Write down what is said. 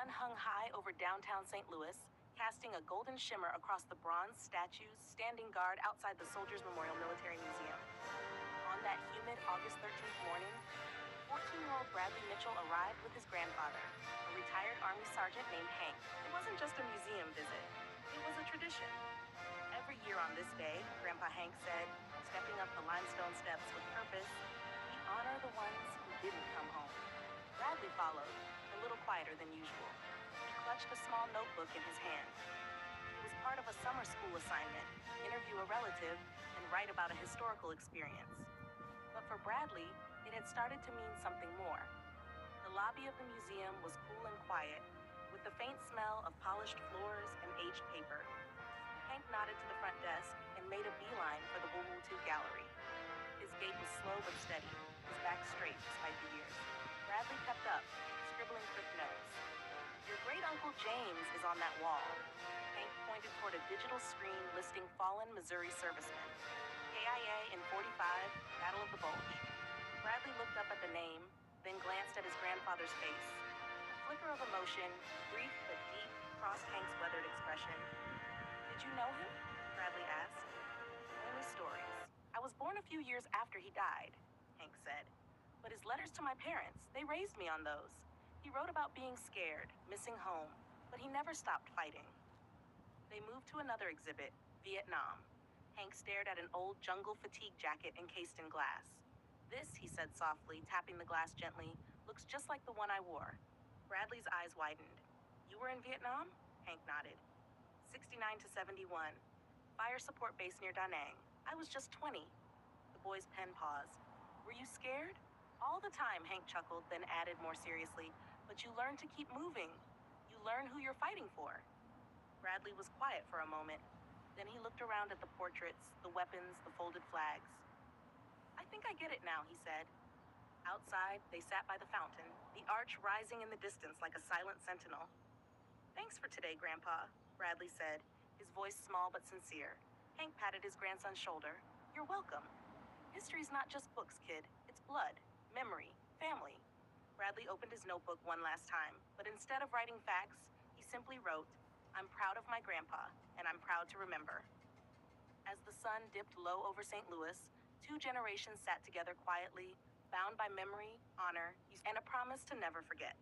sun hung high over downtown St. Louis, casting a golden shimmer across the bronze statues standing guard outside the Soldiers Memorial Military Museum. On that humid August 13th morning, 14-year-old Bradley Mitchell arrived with his grandfather, a retired Army sergeant named Hank. It wasn't just a museum visit, it was a tradition. Every year on this day, Grandpa Hank said, stepping up the limestone steps with purpose, we honor the ones who didn't come home. Bradley followed, a little quieter than usual. He clutched a small notebook in his hand. It was part of a summer school assignment, interview a relative, and write about a historical experience. But for Bradley, it had started to mean something more. The lobby of the museum was cool and quiet, with the faint smell of polished floors and aged paper. Hank nodded to the front desk and made a beeline for the World War II gallery. His gait was slow but steady, his back straight despite the years. Bradley kept up, scribbling quick notes. Your great-uncle James is on that wall. Hank pointed toward a digital screen listing fallen Missouri servicemen. KIA in 45, Battle of the Bulge. Bradley looked up at the name, then glanced at his grandfather's face. A flicker of emotion, brief but deep, crossed Hank's weathered expression. Did you know him? Bradley asked. Only stories. I was born a few years after he died, Hank said. But his letters to my parents, they raised me on those. He wrote about being scared, missing home, but he never stopped fighting. They moved to another exhibit, Vietnam. Hank stared at an old jungle fatigue jacket encased in glass. This, he said softly, tapping the glass gently, looks just like the one I wore. Bradley's eyes widened. You were in Vietnam? Hank nodded. 69 to 71. Fire support base near Da Nang. I was just 20. The boy's pen paused. Were you scared? All the time, Hank chuckled, then added more seriously, but you learn to keep moving. You learn who you're fighting for. Bradley was quiet for a moment. Then he looked around at the portraits, the weapons, the folded flags. I think I get it now, he said. Outside, they sat by the fountain, the arch rising in the distance like a silent sentinel. Thanks for today, Grandpa, Bradley said, his voice small but sincere. Hank patted his grandson's shoulder. You're welcome. History's not just books, kid. It's blood, memory, family. Bradley opened his notebook one last time, but instead of writing facts, he simply wrote, I'm proud of my grandpa, and I'm proud to remember. As the sun dipped low over St. Louis, two generations sat together quietly, bound by memory, honor, and a promise to never forget.